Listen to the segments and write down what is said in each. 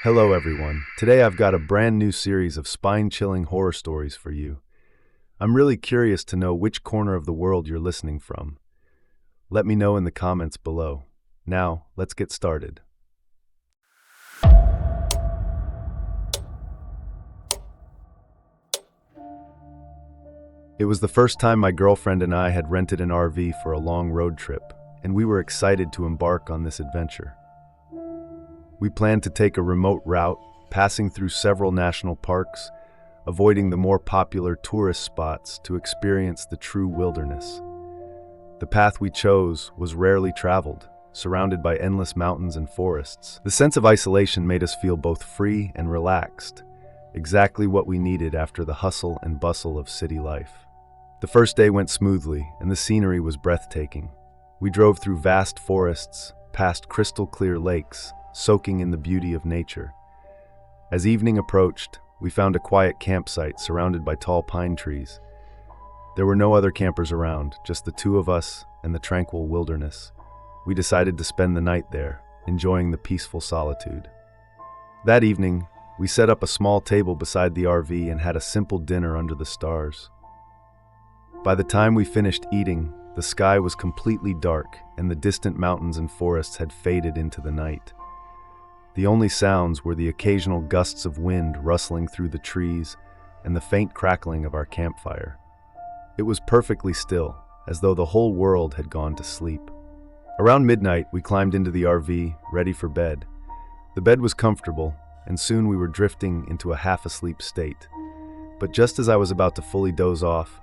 Hello, everyone. Today I've got a brand new series of spine-chilling horror stories for you. I'm really curious to know which corner of the world you're listening from. Let me know in the comments below. Now, let's get started. It was the first time my girlfriend and I had rented an RV for a long road trip, and we were excited to embark on this adventure. We planned to take a remote route, passing through several national parks, avoiding the more popular tourist spots to experience the true wilderness. The path we chose was rarely traveled, surrounded by endless mountains and forests. The sense of isolation made us feel both free and relaxed, exactly what we needed after the hustle and bustle of city life. The first day went smoothly, and the scenery was breathtaking. We drove through vast forests, past crystal-clear lakes, soaking in the beauty of nature. As evening approached, we found a quiet campsite surrounded by tall pine trees. There were no other campers around, just the two of us and the tranquil wilderness. We decided to spend the night there, enjoying the peaceful solitude. That evening, we set up a small table beside the RV and had a simple dinner under the stars. By the time we finished eating, the sky was completely dark and the distant mountains and forests had faded into the night. The only sounds were the occasional gusts of wind rustling through the trees and the faint crackling of our campfire. It was perfectly still, as though the whole world had gone to sleep. Around midnight, we climbed into the RV, ready for bed. The bed was comfortable, and soon we were drifting into a half-asleep state. But just as I was about to fully doze off,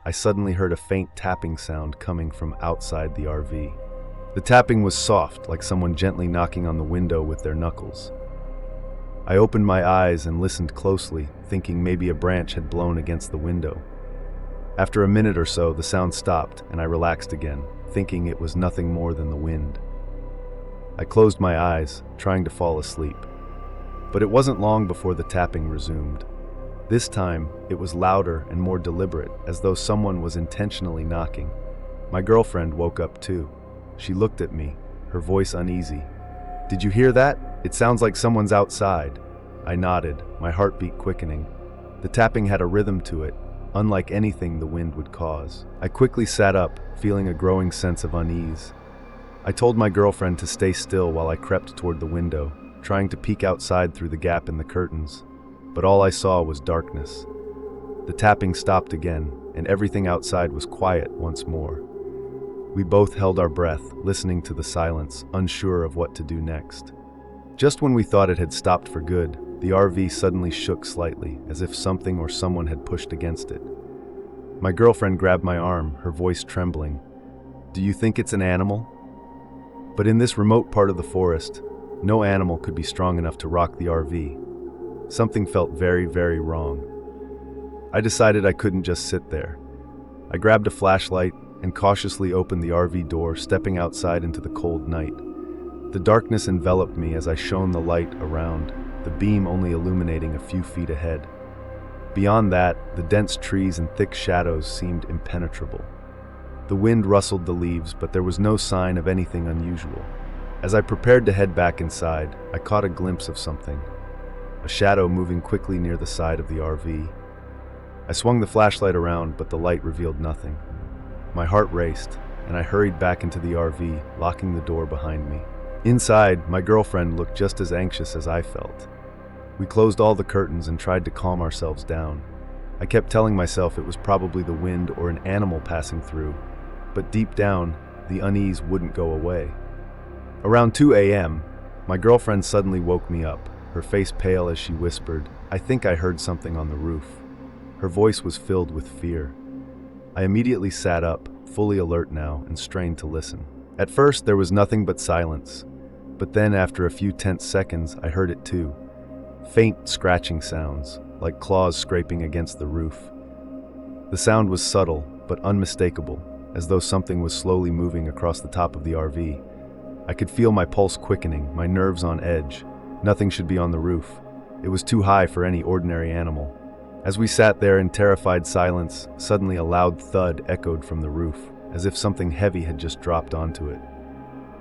I suddenly heard a faint tapping sound coming from outside the RV. The tapping was soft, like someone gently knocking on the window with their knuckles. I opened my eyes and listened closely, thinking maybe a branch had blown against the window. After a minute or so, the sound stopped, and I relaxed again, thinking it was nothing more than the wind. I closed my eyes, trying to fall asleep. But it wasn't long before the tapping resumed. This time, it was louder and more deliberate, as though someone was intentionally knocking. My girlfriend woke up too. She looked at me, her voice uneasy. "Did you hear that? It sounds like someone's outside." I nodded, my heartbeat quickening. The tapping had a rhythm to it, unlike anything the wind would cause. I quickly sat up, feeling a growing sense of unease. I told my girlfriend to stay still while I crept toward the window, trying to peek outside through the gap in the curtains. But all I saw was darkness. The tapping stopped again, and everything outside was quiet once more. We both held our breath, listening to the silence, unsure of what to do next. Just when we thought it had stopped for good, the RV suddenly shook slightly, as if something or someone had pushed against it. My girlfriend grabbed my arm, her voice trembling. "Do you think it's an animal?" But in this remote part of the forest, no animal could be strong enough to rock the RV. Something felt very, very wrong. I decided I couldn't just sit there. I grabbed a flashlight and cautiously opened the RV door, stepping outside into the cold night. The darkness enveloped me as I shone the light around, the beam only illuminating a few feet ahead. Beyond that, the dense trees and thick shadows seemed impenetrable. The wind rustled the leaves, but there was no sign of anything unusual. As I prepared to head back inside, I caught a glimpse of something, a shadow moving quickly near the side of the RV. I swung the flashlight around, but the light revealed nothing. My heart raced, and I hurried back into the RV, locking the door behind me. Inside, my girlfriend looked just as anxious as I felt. We closed all the curtains and tried to calm ourselves down. I kept telling myself it was probably the wind or an animal passing through, but deep down, the unease wouldn't go away. Around 2 a.m., my girlfriend suddenly woke me up, her face pale as she whispered, "I think I heard something on the roof." Her voice was filled with fear. I immediately sat up, fully alert now, and strained to listen. At first, there was nothing but silence, but then after a few tense seconds, I heard it too. Faint scratching sounds, like claws scraping against the roof. The sound was subtle, but unmistakable, as though something was slowly moving across the top of the RV. I could feel my pulse quickening, my nerves on edge. Nothing should be on the roof. It was too high for any ordinary animal. As we sat there in terrified silence, suddenly a loud thud echoed from the roof, as if something heavy had just dropped onto it.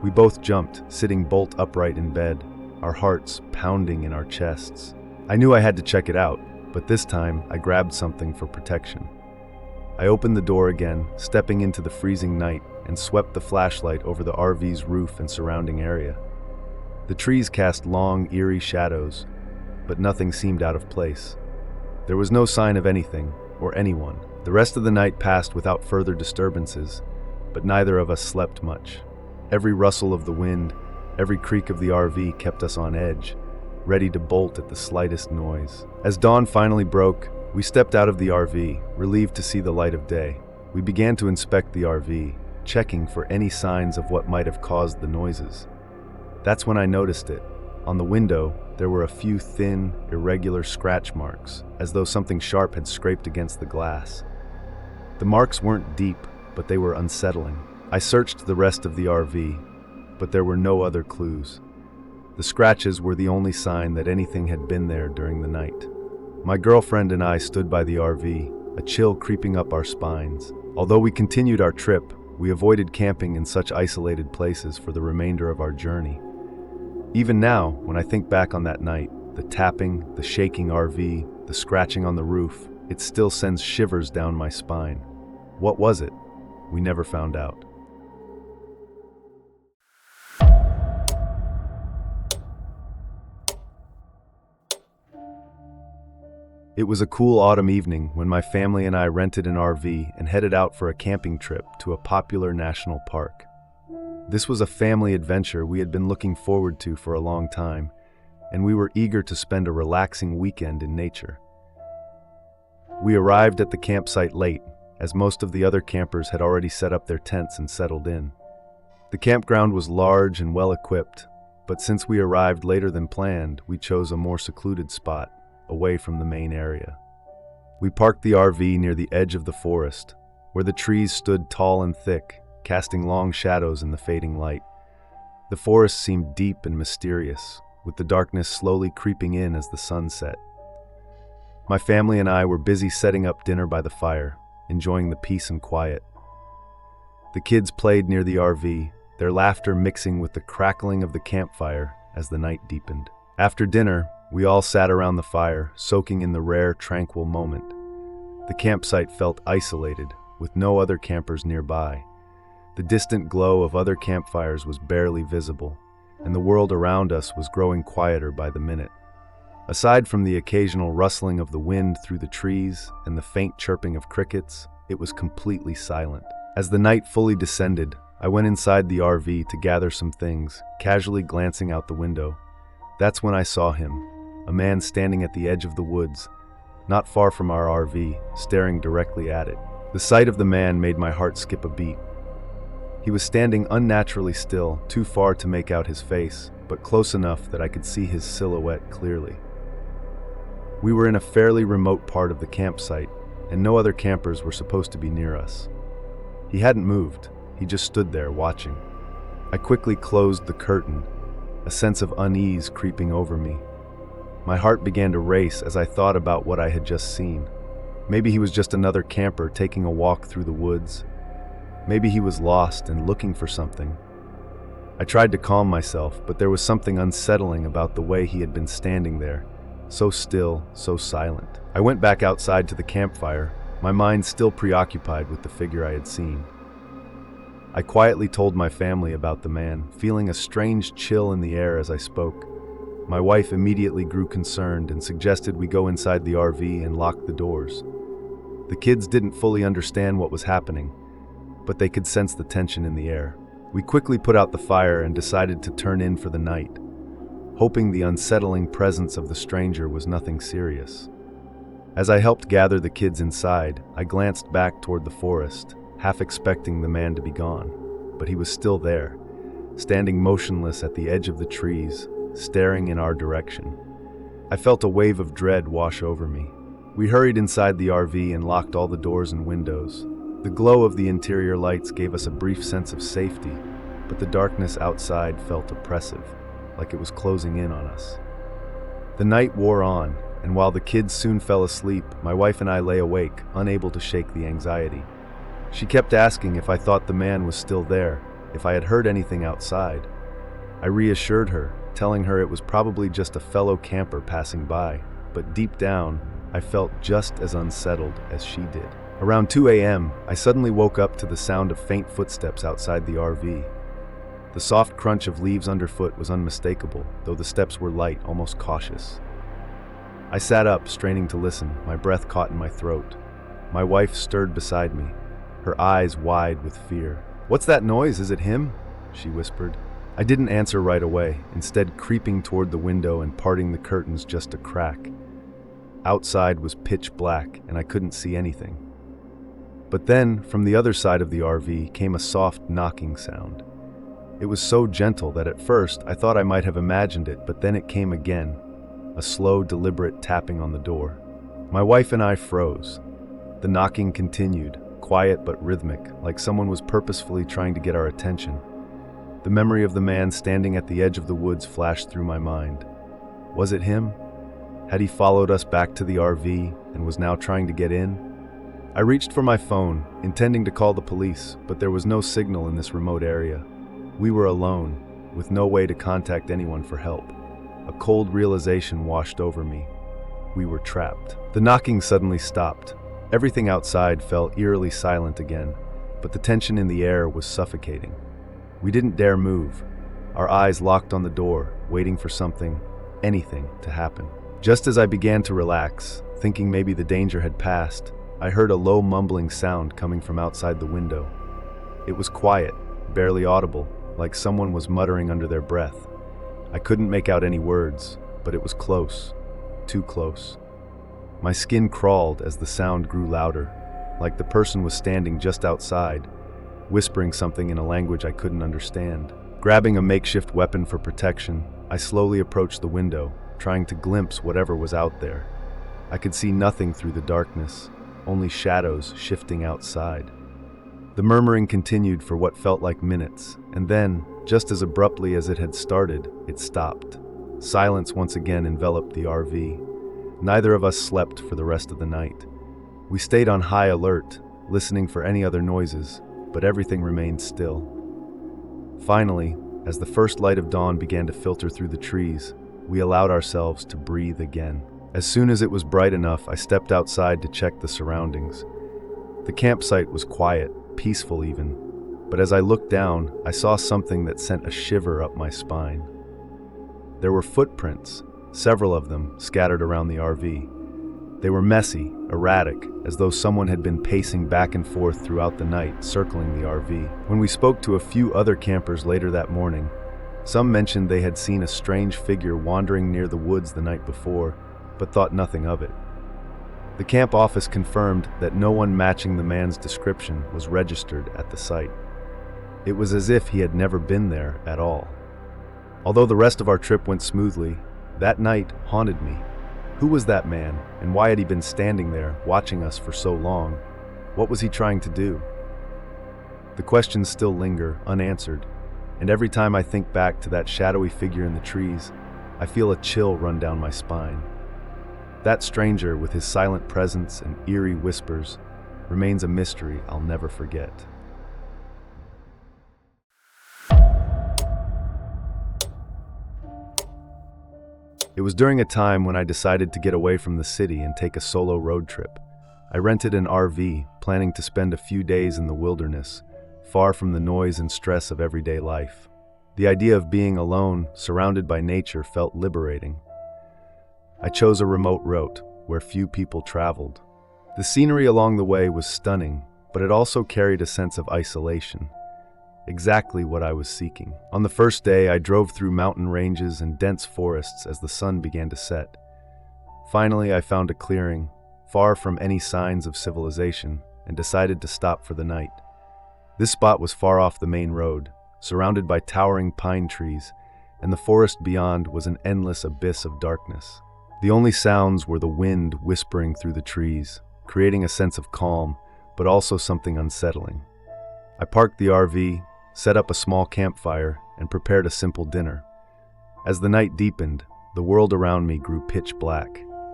We both jumped, sitting bolt upright in bed. our hearts pounding in our chests. I knew I had to check it out, but this time I grabbed something for protection. I opened the door again, stepping into the freezing night, and swept the flashlight over the RV's roof and surrounding area. The trees cast long, eerie shadows, but nothing seemed out of place. There was no sign of anything or anyone. The rest of the night passed without further disturbances, but neither of us slept much. Every rustle of the wind, every creak of the RV kept us on edge, ready to bolt at the slightest noise. As dawn finally broke, we stepped out of the RV, relieved to see the light of day. We began to inspect the RV, checking for any signs of what might have caused the noises. That's when I noticed it. On the window, there were a few thin, irregular scratch marks, as though something sharp had scraped against the glass. The marks weren't deep, but they were unsettling. I searched the rest of the RV, but there were no other clues. The scratches were the only sign that anything had been there during the night. My girlfriend and I stood by the RV, a chill creeping up our spines. Although we continued our trip, we avoided camping in such isolated places for the remainder of our journey. Even now, when I think back on that night, the tapping, the shaking RV, the scratching on the roof, it still sends shivers down my spine. What was it? We never found out. It was a cool autumn evening when my family and I rented an RV and headed out for a camping trip to a popular national park. This was a family adventure we had been looking forward to for a long time, and we were eager to spend a relaxing weekend in nature. We arrived at the campsite late, as most of the other campers had already set up their tents and settled in. The campground was large and well-equipped, but since we arrived later than planned, we chose a more secluded spot, away from the main area. We parked the RV near the edge of the forest, where the trees stood tall and thick, casting long shadows in the fading light. The forest seemed deep and mysterious, with the darkness slowly creeping in as the sun set. My family and I were busy setting up dinner by the fire, enjoying the peace and quiet. The kids played near the RV, their laughter mixing with the crackling of the campfire as the night deepened. After dinner, we all sat around the fire, soaking in the rare, tranquil moment. The campsite felt isolated, with no other campers nearby. The distant glow of other campfires was barely visible, and the world around us was growing quieter by the minute. Aside from the occasional rustling of the wind through the trees and the faint chirping of crickets, it was completely silent. As the night fully descended, I went inside the RV to gather some things, casually glancing out the window. That's when I saw him, a man standing at the edge of the woods, not far from our RV, staring directly at it. The sight of the man made my heart skip a beat. He was standing unnaturally still, too far to make out his face, but close enough that I could see his silhouette clearly. We were in a fairly remote part of the campsite, and no other campers were supposed to be near us. He hadn't moved, he just stood there watching. I quickly closed the curtain, a sense of unease creeping over me. My heart began to race as I thought about what I had just seen. Maybe he was just another camper taking a walk through the woods. Maybe he was lost and looking for something. I tried to calm myself, but there was something unsettling about the way he had been standing there, so still, so silent. I went back outside to the campfire, my mind still preoccupied with the figure I had seen. I quietly told my family about the man, feeling a strange chill in the air as I spoke. My wife immediately grew concerned and suggested we go inside the RV and lock the doors. The kids didn't fully understand what was happening, but they could sense the tension in the air. We quickly put out the fire and decided to turn in for the night, hoping the unsettling presence of the stranger was nothing serious. As I helped gather the kids inside, I glanced back toward the forest, half expecting the man to be gone, but he was still there, standing motionless at the edge of the trees, staring in our direction. I felt a wave of dread wash over me. We hurried inside the RV and locked all the doors and windows. The glow of the interior lights gave us a brief sense of safety, but the darkness outside felt oppressive, like it was closing in on us. The night wore on, and while the kids soon fell asleep, my wife and I lay awake, unable to shake the anxiety. She kept asking if I thought the man was still there, if I had heard anything outside. I reassured her, telling her it was probably just a fellow camper passing by, but deep down, I felt just as unsettled as she did. Around 2 a.m., I suddenly woke up to the sound of faint footsteps outside the RV. The soft crunch of leaves underfoot was unmistakable, though the steps were light, almost cautious. I sat up, straining to listen, my breath caught in my throat. My wife stirred beside me, her eyes wide with fear. "What's that noise? Is it him?" she whispered. I didn't answer right away, instead creeping toward the window and parting the curtains just a crack. Outside was pitch black, and I couldn't see anything. But then, from the other side of the RV, came a soft knocking sound. It was so gentle that at first I thought I might have imagined it, but then it came again, a slow, deliberate tapping on the door. My wife and I froze. The knocking continued, quiet but rhythmic, like someone was purposefully trying to get our attention. The memory of the man standing at the edge of the woods flashed through my mind. Was it him? Had he followed us back to the RV and was now trying to get in? I reached for my phone, intending to call the police, but there was no signal in this remote area. We were alone, with no way to contact anyone for help. A cold realization washed over me. We were trapped. The knocking suddenly stopped. Everything outside fell eerily silent again, but the tension in the air was suffocating. We didn't dare move, our eyes locked on the door, waiting for something, anything, to happen. Just as I began to relax, thinking maybe the danger had passed, I heard a low mumbling sound coming from outside the window. It was quiet, barely audible, like someone was muttering under their breath. I couldn't make out any words, but it was close, too close. My skin crawled as the sound grew louder, like the person was standing just outside, whispering something in a language I couldn't understand. Grabbing a makeshift weapon for protection, I slowly approached the window, trying to glimpse whatever was out there. I could see nothing through the darkness, only shadows shifting outside. The murmuring continued for what felt like minutes, and then, just as abruptly as it had started, it stopped. Silence once again enveloped the RV. Neither of us slept for the rest of the night. We stayed on high alert, listening for any other noises, but everything remained still. Finally, as the first light of dawn began to filter through the trees, we allowed ourselves to breathe again. As soon as it was bright enough, I stepped outside to check the surroundings. The campsite was quiet, peaceful even, but as I looked down, I saw something that sent a shiver up my spine. There were footprints, several of them scattered around the RV. They were messy, erratic, as though someone had been pacing back and forth throughout the night, circling the RV. When we spoke to a few other campers later that morning, some mentioned they had seen a strange figure wandering near the woods the night before, but thought nothing of it. The camp office confirmed that no one matching the man's description was registered at the site. It was as if he had never been there at all. Although the rest of our trip went smoothly, that night haunted me. Who was that man, and why had he been standing there, watching us for so long? What was he trying to do? The questions still linger, unanswered, and every time I think back to that shadowy figure in the trees, I feel a chill run down my spine. That stranger, with his silent presence and eerie whispers, remains a mystery I'll never forget. It was during a time when I decided to get away from the city and take a solo road trip. I rented an RV, planning to spend a few days in the wilderness, far from the noise and stress of everyday life. The idea of being alone, surrounded by nature, felt liberating. I chose a remote route where few people traveled. The scenery along the way was stunning, but it also carried a sense of isolation. Exactly what I was seeking. On the first day, I drove through mountain ranges and dense forests as the sun began to set. Finally, I found a clearing, far from any signs of civilization, and decided to stop for the night. This spot was far off the main road, surrounded by towering pine trees, and the forest beyond was an endless abyss of darkness. The only sounds were the wind whispering through the trees, creating a sense of calm, but also something unsettling. I parked the RV, set up a small campfire, and prepared a simple dinner. As the night deepened, the world around me grew pitch black,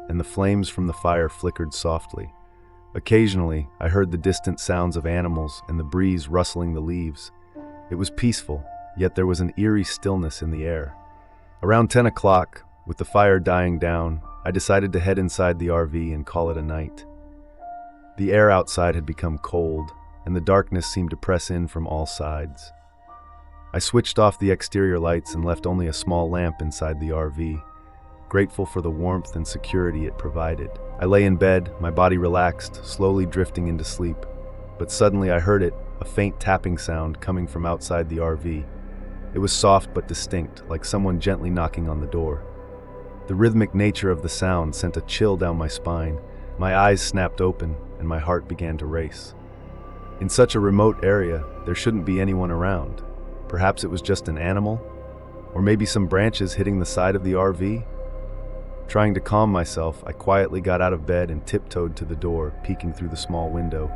and the flames from the fire flickered softly. Occasionally, I heard the distant sounds of animals and the breeze rustling the leaves. It was peaceful, yet there was an eerie stillness in the air. Around 10 o'clock, with the fire dying down, I decided to head inside the RV and call it a night. The air outside had become cold, and the darkness seemed to press in from all sides. I switched off the exterior lights and left only a small lamp inside the RV, grateful for the warmth and security it provided. I lay in bed, my body relaxed, slowly drifting into sleep. But suddenly I heard it, a faint tapping sound coming from outside the RV. It was soft but distinct, like someone gently knocking on the door. The rhythmic nature of the sound sent a chill down my spine. My eyes snapped open, and my heart began to race. In such a remote area, there shouldn't be anyone around. Perhaps it was just an animal, or maybe some branches hitting the side of the RV. Trying to calm myself, I quietly got out of bed and tiptoed to the door, peeking through the small window.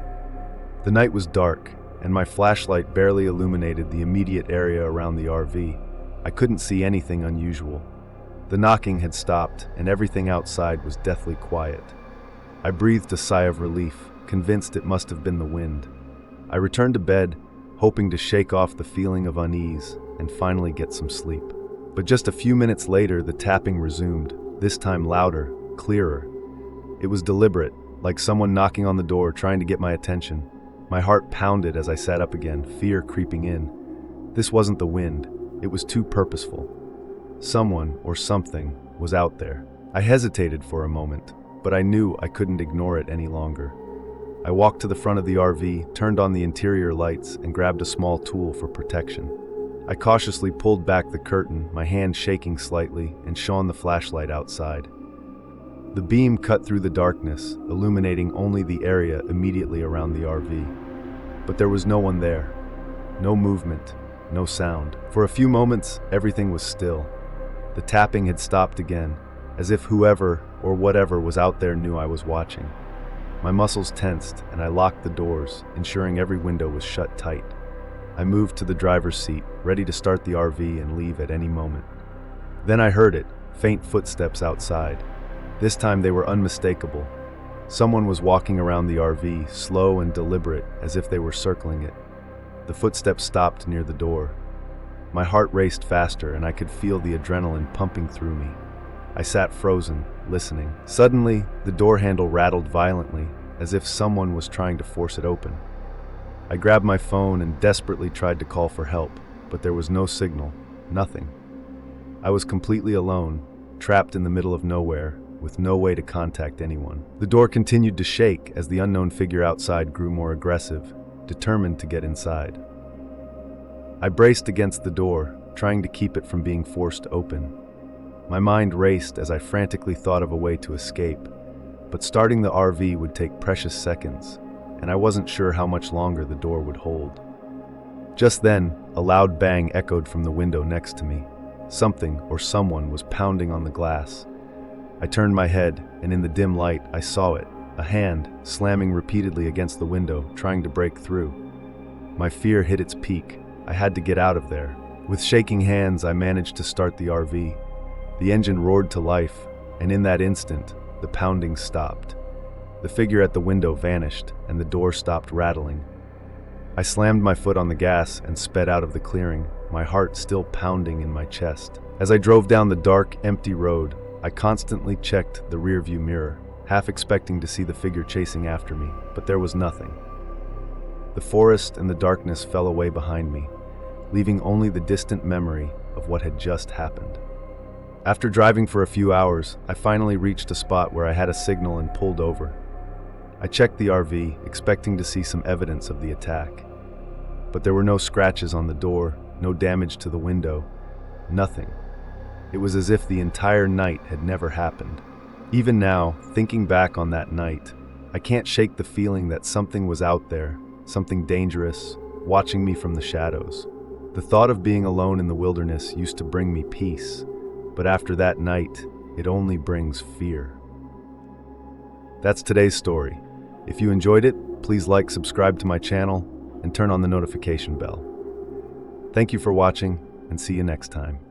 The night was dark, and my flashlight barely illuminated the immediate area around the RV. I couldn't see anything unusual. The knocking had stopped, and everything outside was deathly quiet. I breathed a sigh of relief, convinced it must have been the wind. I returned to bed, hoping to shake off the feeling of unease and finally get some sleep. But just a few minutes later, the tapping resumed, this time louder, clearer. It was deliberate, like someone knocking on the door trying to get my attention. My heart pounded as I sat up again, fear creeping in. This wasn't the wind, it was too purposeful. Someone, or something, was out there. I hesitated for a moment, but I knew I couldn't ignore it any longer. I walked to the front of the RV, turned on the interior lights, and grabbed a small tool for protection. I cautiously pulled back the curtain, my hand shaking slightly, and shone the flashlight outside. The beam cut through the darkness, illuminating only the area immediately around the RV. But there was no one there. No movement, no sound. For a few moments, everything was still. The tapping had stopped again, as if whoever or whatever was out there knew I was watching. My muscles tensed, and I locked the doors, ensuring every window was shut tight. I moved to the driver's seat, ready to start the RV and leave at any moment. Then I heard it, faint footsteps outside. This time they were unmistakable. Someone was walking around the RV, slow and deliberate, as if they were circling it. The footsteps stopped near the door. My heart raced faster, and I could feel the adrenaline pumping through me. I sat frozen, listening. Suddenly, the door handle rattled violently, as if someone was trying to force it open. I grabbed my phone and desperately tried to call for help, but there was no signal, nothing. I was completely alone, trapped in the middle of nowhere, with no way to contact anyone. The door continued to shake as the unknown figure outside grew more aggressive, determined to get inside. I braced against the door, trying to keep it from being forced open. My mind raced as I frantically thought of a way to escape, but starting the RV would take precious seconds, and I wasn't sure how much longer the door would hold. Just then, a loud bang echoed from the window next to me. Something or someone was pounding on the glass. I turned my head, and in the dim light, I saw it, a hand slamming repeatedly against the window, trying to break through. My fear hit its peak. I had to get out of there. With shaking hands, I managed to start the RV. The engine roared to life, and in that instant, the pounding stopped. The figure at the window vanished, and the door stopped rattling. I slammed my foot on the gas and sped out of the clearing, my heart still pounding in my chest. As I drove down the dark, empty road, I constantly checked the rearview mirror, half expecting to see the figure chasing after me, but there was nothing. The forest and the darkness fell away behind me, leaving only the distant memory of what had just happened. After driving for a few hours, I finally reached a spot where I had a signal and pulled over. I checked the RV, expecting to see some evidence of the attack. But there were no scratches on the door, no damage to the window, nothing. It was as if the entire night had never happened. Even now, thinking back on that night, I can't shake the feeling that something was out there, something dangerous, watching me from the shadows. The thought of being alone in the wilderness used to bring me peace, but after that night, it only brings fear. That's today's story. If you enjoyed it, please like, subscribe to my channel, and turn on the notification bell. Thank you for watching, and see you next time.